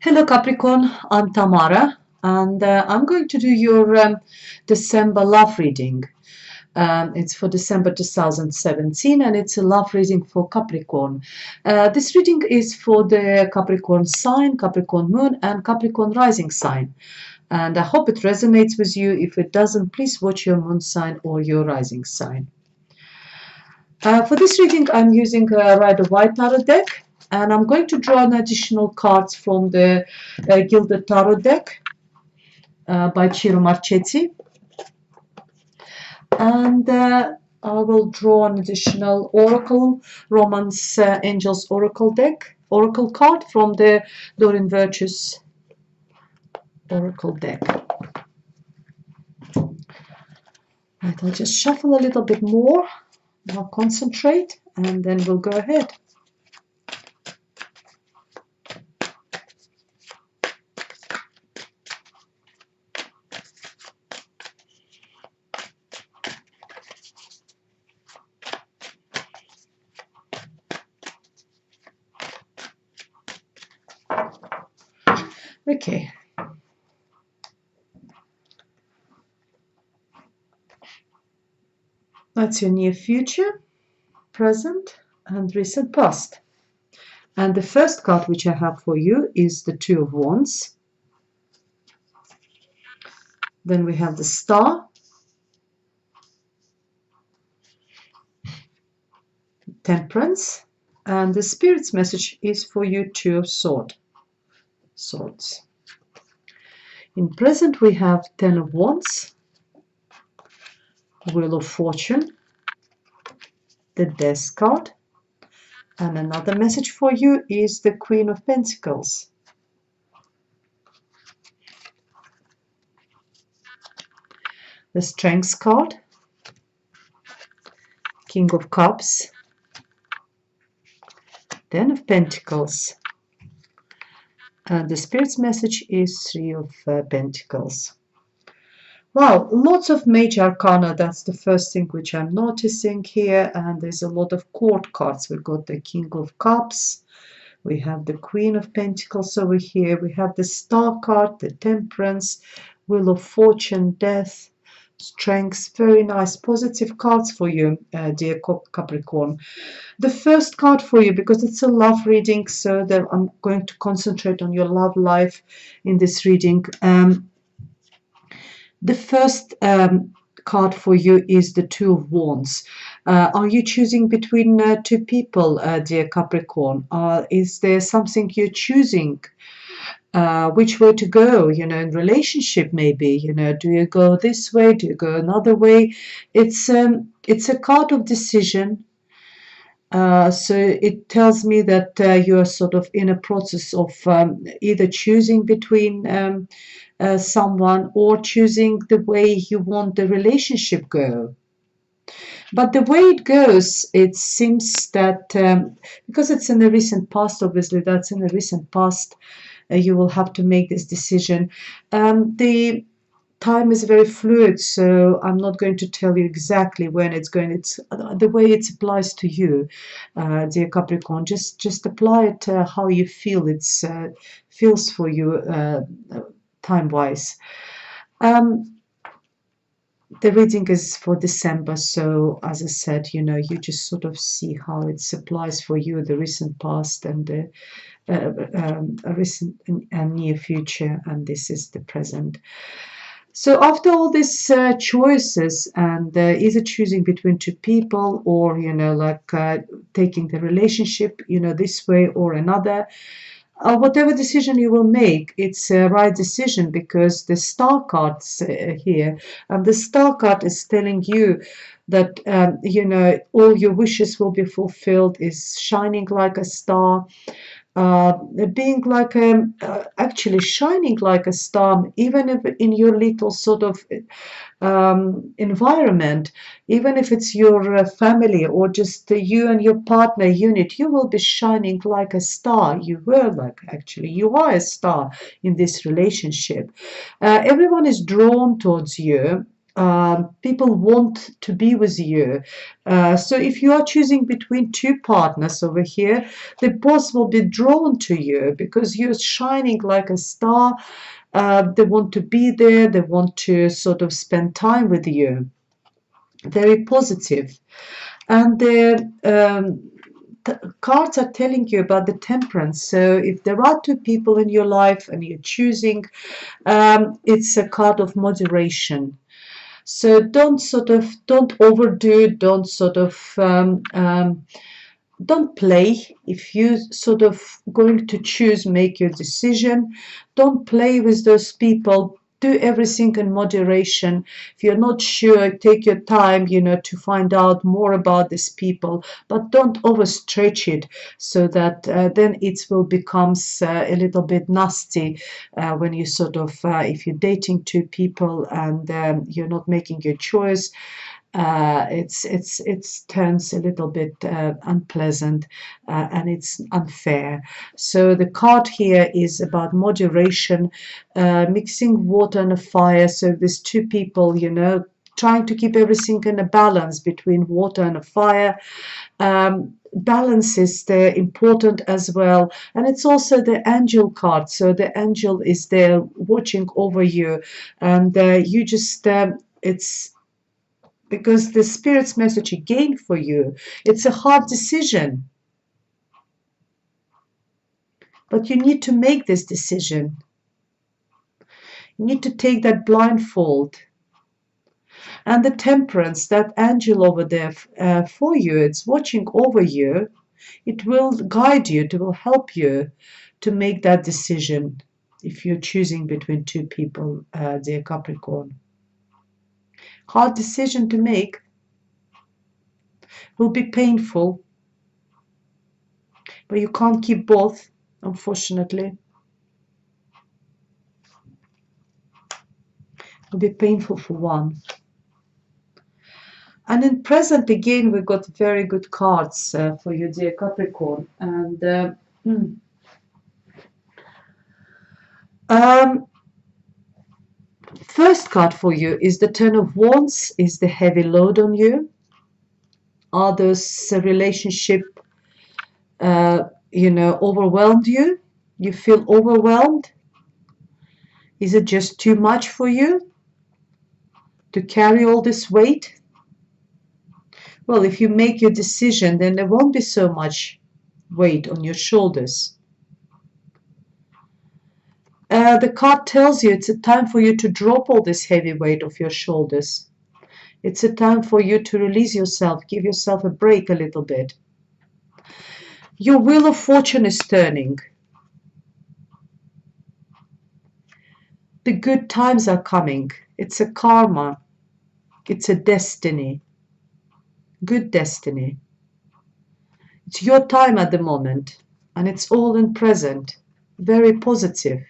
Hello Capricorn, I'm Tamara and I'm going to do your December love reading. It's for December 2017 and it's a love reading for Capricorn. This reading is for the Capricorn sign, Capricorn moon and Capricorn rising sign. And I hope it resonates with you. If it doesn't, please watch your moon sign or your rising sign. For this reading, I'm using a Rider-Waite Tarot deck, and I'm going to draw an additional cards from the Gilded Tarot deck by Ciro Marchetti. And I will draw an additional Oracle, Romance Angels Oracle card from the Doreen Virtue's Oracle deck. Right, I'll just shuffle a little bit more. I'll concentrate and then we'll go ahead. Okay. That's your near future, present, and recent past. And the first card which I have for you is the Two of Wands. Then we have the Star, Temperance, and the Spirit's message is for you Two of Swords. In present we have Ten of Wands, Wheel of Fortune, the Death card, and another message for you is the Queen of Pentacles. The Strength card, King of Cups, Ten of Pentacles, and the Spirit's message is Three of Pentacles. Wow, lots of major arcana. That's the first thing which I'm noticing here, and there's a lot of court cards. We've got the King of Cups, we have the Queen of Pentacles over here, we have the Star card, the Temperance, Wheel of Fortune, Death, Strength. Very nice positive cards for you, dear Capricorn. The first card for you, because it's a love reading, so that I'm going to concentrate on your love life in this reading. The first card for you is the Two of Wands. Are you choosing between two people, dear Capricorn? Is there something you're choosing? Which way to go, in relationship maybe, do you go this way, do you go another way? It's a card of decision. So it tells me that you are sort of in a process of either choosing between someone or choosing the way you want the relationship go. But the way it goes, it seems that because it's in the recent past, obviously that's in the recent past, you will have to make this decision. The time is very fluid, so I'm not going to tell you exactly when it's going. It's the way it applies to you, dear Capricorn. Just apply it how you feel it feels for you time-wise. The reading is for December, so as I said, you just sort of see how it applies for you, the recent past and the recent and near future, and this is the present. So after all these choices and either choosing between two people or, taking the relationship, this way or another, whatever decision you will make, it's a right decision, because the Star card's here, and the Star card is telling you that, all your wishes will be fulfilled, is shining like a star. Being like actually shining like a star, even if in your little sort of environment, even if it's your family or just you and your partner unit, you will be shining like a star. You are a star in this relationship. Everyone is drawn towards you. People want to be with you. So if you are choosing between two partners over here, they both will be drawn to you because you're shining like a star. They want to be there. They want to sort of spend time with you. Very positive. And the cards are telling you about the temperance. So if there are two people in your life and you're choosing, it's a card of moderation. So don't overdo, don't play. If you sort of going to choose, make your decision. Don't play with those people. Do everything in moderation. If you're not sure, take your time, to find out more about these people, but don't overstretch it so that then it will become a little bit nasty when you if you're dating two people and you're not making your choice. It turns a little bit unpleasant and it's unfair. So the card here is about moderation, mixing water and a fire. So there's two people, trying to keep everything in a balance between water and a fire. Balance is there important as well, and it's also the angel card. So the angel is there watching over you, and you just it's because the spirit's message again for you, it's a hard decision, but you need to make this decision. You need to take that blindfold. And the temperance, that angel over there for you, it's watching over you. It will guide you, it will help you to make that decision if you're choosing between two people, dear Capricorn. Hard decision to make, will be painful, but you can't keep both, unfortunately. It'll be painful for one. And in present again, we got very good cards for you, dear Capricorn. And first card for you is the Ten of Wands, is the heavy load on you. Are those relationship, overwhelmed you? You feel overwhelmed? Is it just too much for you to carry all this weight? Well, if you make your decision, then there won't be so much weight on your shoulders. The card tells you it's a time for you to drop all this heavy weight off your shoulders. It's a time for you to release yourself, give yourself a break a little bit. Your wheel of fortune is turning. The good times are coming. It's a karma. It's a destiny. Good destiny. It's your time at the moment, and it's all in present. Very positive.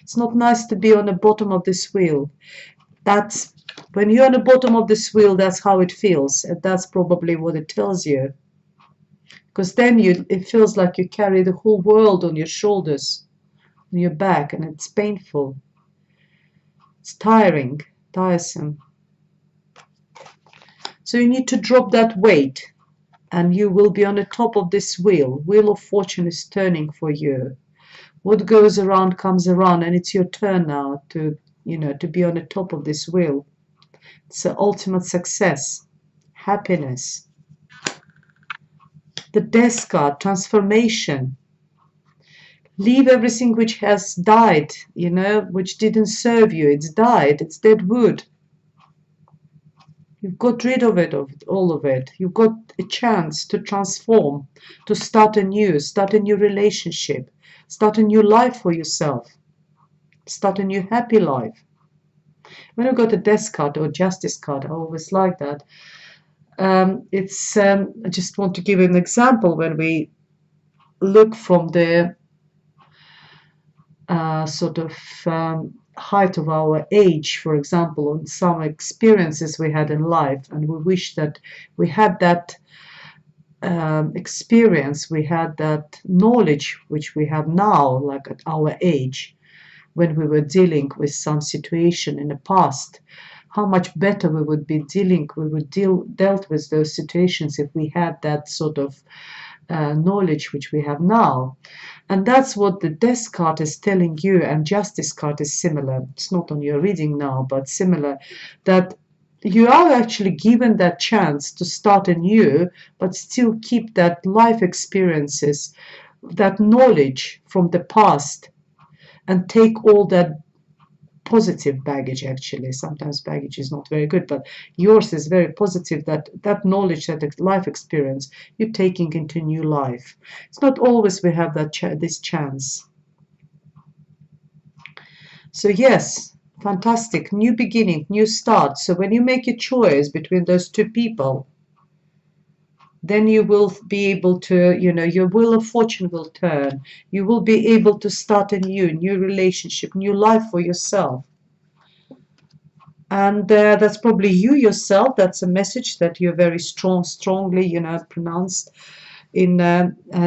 It's not nice to be on the bottom of this wheel. That's when you're on the bottom of this wheel, that's how it feels, and that's probably what it tells you. Because then it feels like you carry the whole world on your shoulders, on your back, and it's painful. It's tiring, tiresome. So you need to drop that weight, and you will be on the top of this wheel. Wheel of fortune is turning for you. What goes around comes around, and it's your turn now to be on the top of this wheel. It's the ultimate success, happiness. The Death card, transformation. Leave everything which has died, which didn't serve you. It's died. It's dead wood. You've got rid of it, all of it. You've got a chance to transform, to start a new relationship, start a new life for yourself, start a new happy life. When I got a Death card or Justice card, I always like that. I just want to give an example. When we look from the height of our age, for example, on some experiences we had in life, and we wish that we had that experience, we had that knowledge which we have now, like at our age, when we were dealing with some situation in the past. how much better we would dealt with those situations if we had that sort of knowledge which we have now. And that's what the death card is telling you, and justice card is similar. It's not on your reading now, but similar, that you are actually given that chance to start anew, but still keep that life experiences, that knowledge from the past, and take all that positive baggage. Actually, sometimes baggage is not very good, but yours is very positive, that knowledge, that life experience you're taking into new life. It's not always we have that this chance. So yes, fantastic, new beginning, new start. So when you make a choice between those two people, then you will be able to, your wheel of fortune will turn. You will be able to start a new relationship, new life for yourself. And that's probably you yourself. That's a message that you're very strongly, pronounced in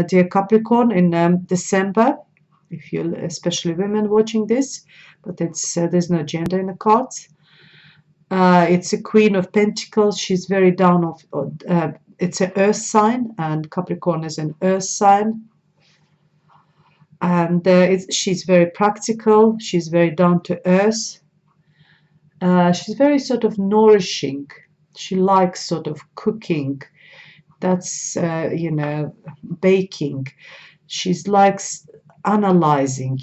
dear Capricorn in December. If you're especially women watching this, but it's there's no gender in the cards. It's a Queen of Pentacles. She's very down of. It's an Earth sign, and Capricorn is an Earth sign. And she's very practical. She's very down to earth. She's very sort of nourishing. She likes sort of cooking. That's, baking. She likes analyzing,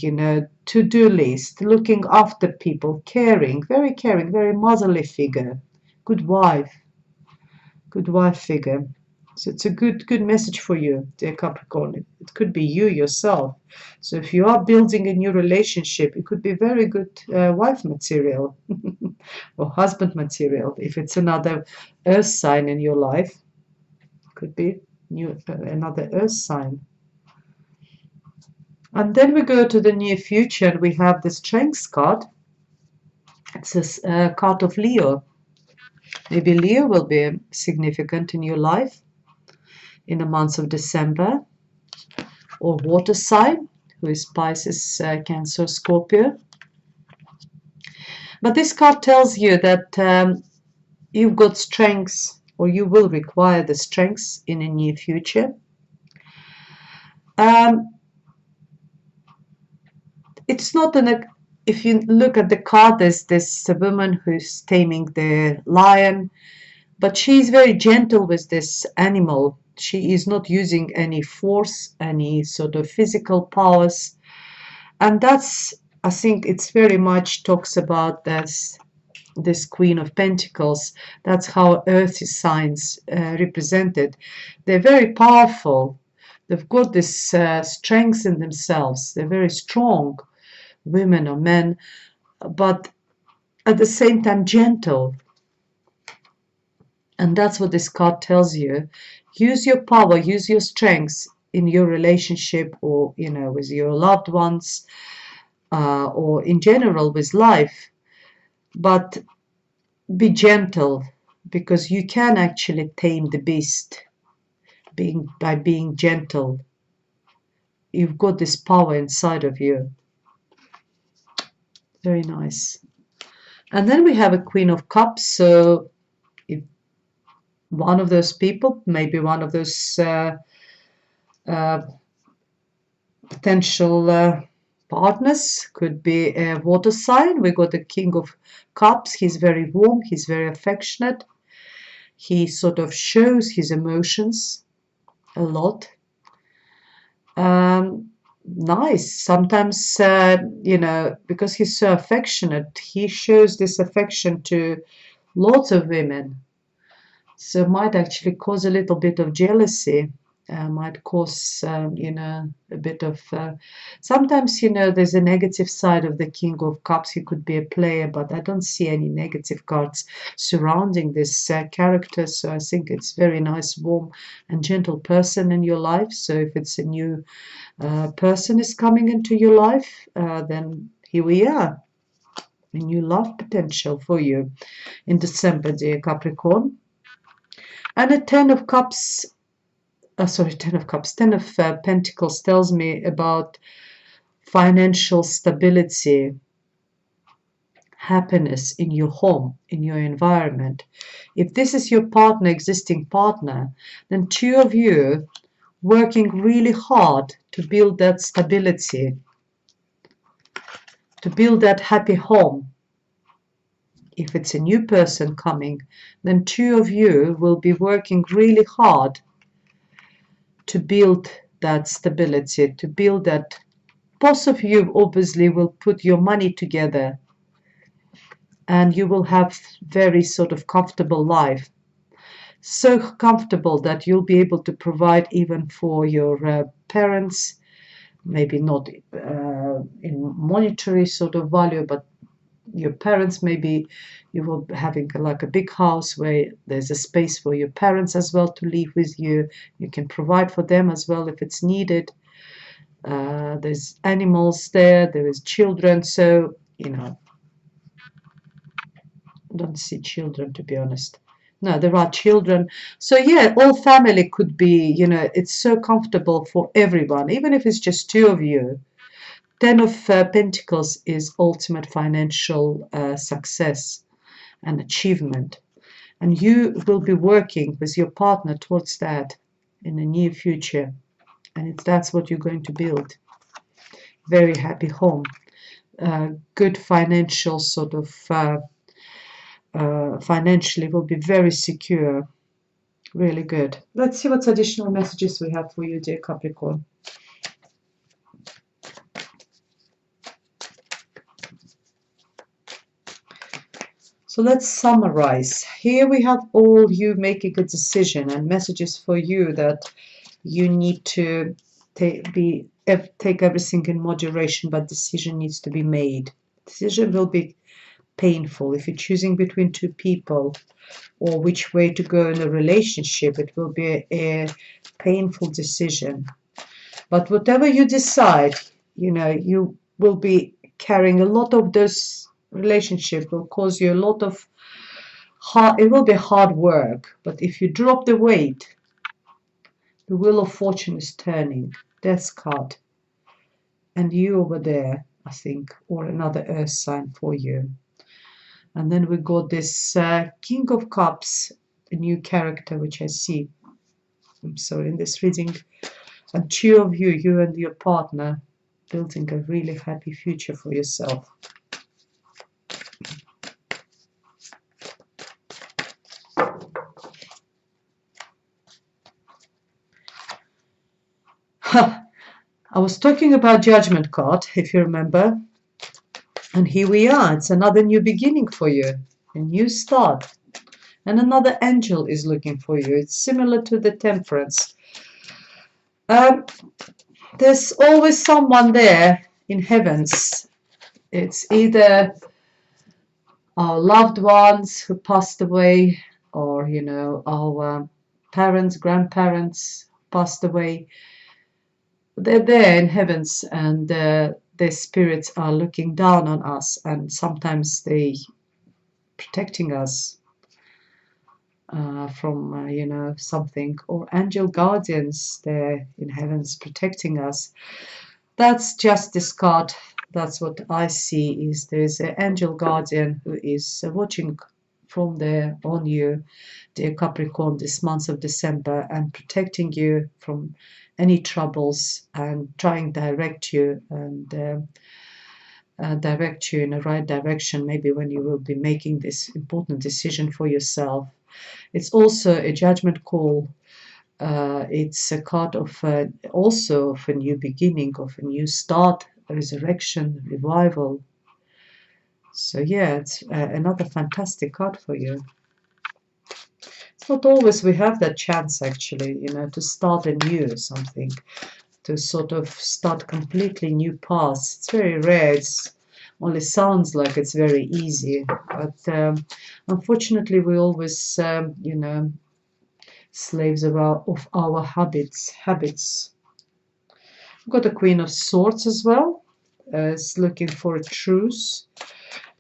to-do list, looking after people, caring, very motherly figure. Good wife figure. So it's a good message for you, dear Capricorn. It could be you yourself. So if you are building a new relationship, it could be very good wife material or husband material. If it's another earth sign in your life, it could be another earth sign. And then we go to the near future, and we have the Strength card. It's a card of Leo. Maybe Leo will be significant in your life in the month of December, or water sign, who is Pisces, Cancer, Scorpio. But this card tells you that you've got strengths, or you will require the strengths in the near future. It's not if you look at the card, there's this woman who's taming the lion, but she's very gentle with this animal. She is not using any force, any sort of physical powers. And that's, I think it's very much talks about this Queen of Pentacles. That's how earth signs represented. They're very powerful. They've got this strength in themselves. They're very strong, women or men, but at the same time gentle. And that's what this card tells you. Use your power, use your strengths in your relationship, or with your loved ones, or in general with life. But be gentle, because you can actually tame the beast by being gentle. You've got this power inside of you. Very nice. And then we have a Queen of Cups. So if one of those people, maybe one of those potential partners, could be a water sign. We got the King of Cups. He's very warm. He's very affectionate. He sort of shows his emotions a lot. Nice. Sometimes, because he's so affectionate, he shows this affection to lots of women. So it might actually cause a little bit of jealousy. Might cause, a bit of. Sometimes, there's a negative side of the King of Cups. He could be a player, but I don't see any negative cards surrounding this character. So I think it's very nice, warm, and gentle person in your life. So if it's a new person is coming into your life, then here we are. A new love potential for you in December, dear Capricorn. And a Ten of Cups. Ten of Pentacles tells me about financial stability, happiness in your home, in your environment. If this is your partner, existing partner, then two of you working really hard to build that stability, to build that happy home. If it's a new person coming, then two of you will be working really hard to build that stability, to build that. Both of you obviously will put your money together and you will have very sort of comfortable life. So comfortable that you'll be able to provide even for your parents, maybe not in monetary sort of value, but your parents, maybe you will be having like a big house where there's a space for your parents as well to live with you. You can provide for them as well if it's needed. There's animals there is children, so I don't see children, to be honest. No, there are children. So yeah, all family could be, it's so comfortable for everyone, even if it's just two of you. Ten of Pentacles is ultimate financial success and achievement. And you will be working with your partner towards that in the near future. And that's what you're going to build. Very happy home. Good financial sort of, financially will be very secure. Really good. Let's see what additional messages we have for you, dear Capricorn. So let's summarize. Here we have all you making a decision and messages for you that you need to take everything in moderation, but decision needs to be made. Decision will be painful. If you're choosing between two people or which way to go in a relationship, it will be a painful decision. But whatever you decide, you will be carrying a lot of this relationship, will cause you a lot of it will be hard work. But if you drop the weight, the wheel of fortune is turning. Death card. And you over there, I think, or another earth sign for you. And then we got this King of Cups, a new character, which I see. I'm sorry, in this reading. And two of you, you and your partner, building a really happy future for yourself. I was talking about Judgment card, if you remember. And here we are. It's another new beginning for you. A new start. And another angel is looking for you. It's similar to the Temperance. There's always someone there in heavens. It's either our loved ones who passed away, or our parents, grandparents passed away. They're there in heavens, and their spirits are looking down on us, and sometimes they protecting us from something, or angel guardians there in heavens protecting us. That's just this card. That's what I see, is there's an angel guardian who is watching from there on you, dear Capricorn, this month of December, and protecting you from any troubles and trying to direct you and direct you in the right direction, maybe when you will be making this important decision for yourself. It's also a judgment call. It's a card of also of a new beginning, of a new start, a resurrection, revival. So yeah, it's another fantastic card for you. It's not always we have that chance, actually, to start anew something, to sort of start completely new paths. It's very rare. It's only sounds like it's very easy, but unfortunately we always slaves of our habits. We've got the Queen of Swords as well. Is looking for a truce,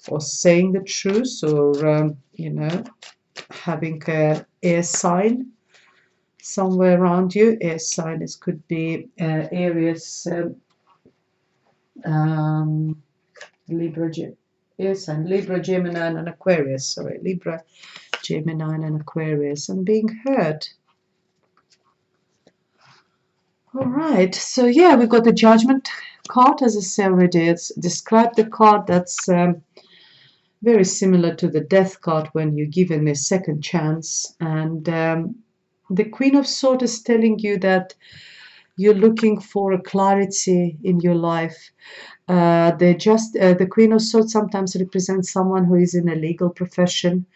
or saying the truth, or having a air sign somewhere around you. Air sign could be Aries, Libra, Yes, and Libra, Gemini, and Aquarius. Sorry, Libra, Gemini, and Aquarius. And being heard. All right. So yeah, we got the Judgment card, as I said already. It's described the card that's very similar to the Death card when you're given a second chance. And the Queen of Swords is telling you that you're looking for a clarity in your life. The Queen of Swords sometimes represents someone who is in a legal profession.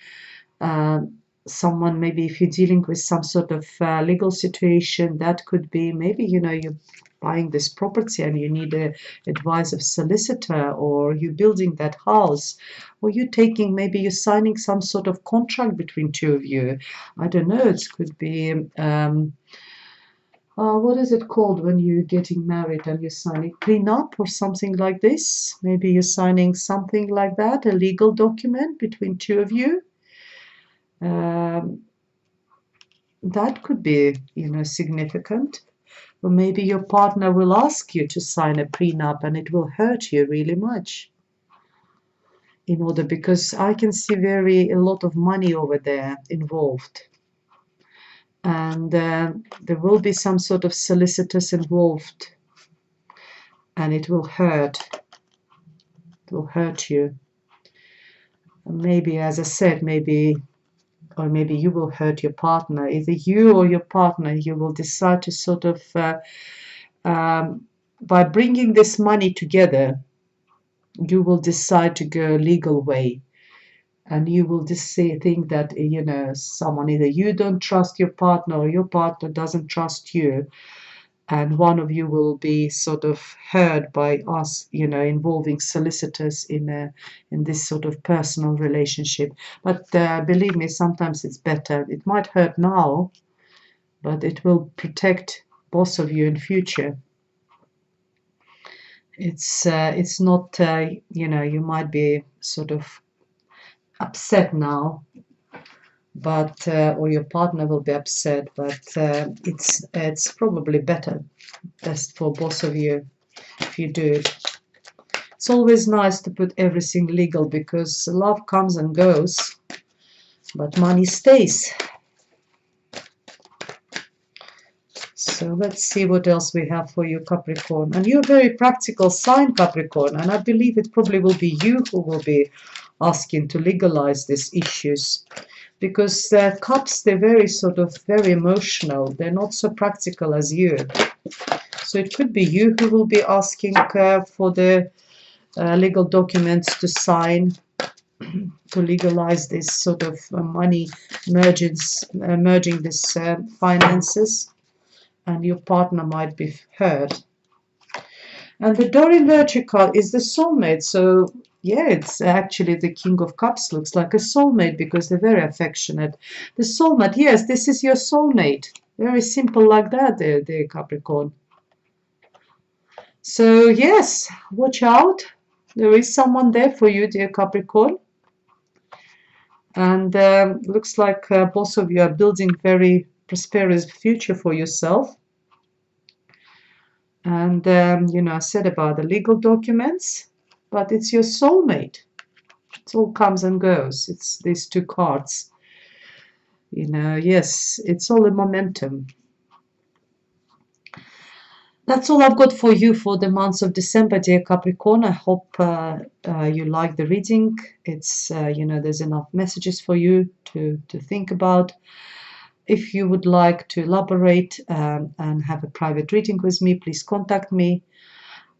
Uh, Someone, maybe if you're dealing with some sort of legal situation, that could be maybe, you're buying this property and you need a advice of solicitor, or you're building that house, or maybe you're signing some sort of contract between two of you. I don't know, it could be what is it called when you're getting married and you're signing prenup or something like this? Maybe you're signing something like that, a legal document between two of you. That could be, significant. Or maybe your partner will ask you to sign a prenup and it will hurt you really much. Because I can see a lot of money over there involved. And there will be some sort of solicitors involved. And it will hurt. It will hurt you. And maybe, as I said, or maybe you will hurt your partner. Either you or your partner, you will decide to sort of, by bringing this money together, you will decide to go a legal way. And you will just think that, someone, either you don't trust your partner or your partner doesn't trust you. And one of you will be sort of hurt by us, involving solicitors in this sort of personal relationship. But believe me, sometimes it's better. It might hurt now, but it will protect both of you in future. It's not, you might be sort of upset now, but or your partner will be upset, but it's probably best for both of you if you do it. It's always nice to put everything legal, because love comes and goes, but money stays. So let's see what else we have for you, Capricorn. And you're a very practical sign, Capricorn, and I believe it probably will be you who will be asking to legalize these issues. Because cups, they're very emotional. They're not so practical as you. So it could be you who will be asking for the legal documents to sign to legalize this sort of money merging this finances, and your partner might be hurt. And the Doreen Virtue card is the soulmate. So yeah, it's actually the King of Cups looks like a soulmate, because they're very affectionate. The soulmate, yes, this is your soulmate. Very simple like that, dear Capricorn. So yes, watch out. There is someone there for you, dear Capricorn. And looks like both of you are building very prosperous future for yourself. And, I said about the legal documents, but it's your soulmate. It all comes and goes. It's these two cards. Yes, it's all a momentum. That's all I've got for you for the month of December, dear Capricorn. I hope you like the reading. It's, there's enough messages for you to think about. If you would like to elaborate and have a private reading with me, please contact me.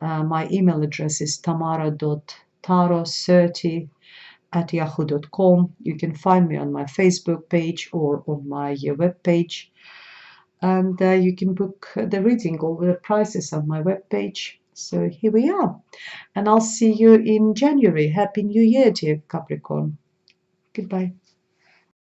My email address is tamara.taro30@yahoo.com. You can find me on my Facebook page or on my web page. And you can book the reading. All the prices on my web page. So here we are. And I'll see you in January. Happy New Year, dear Capricorn. Goodbye.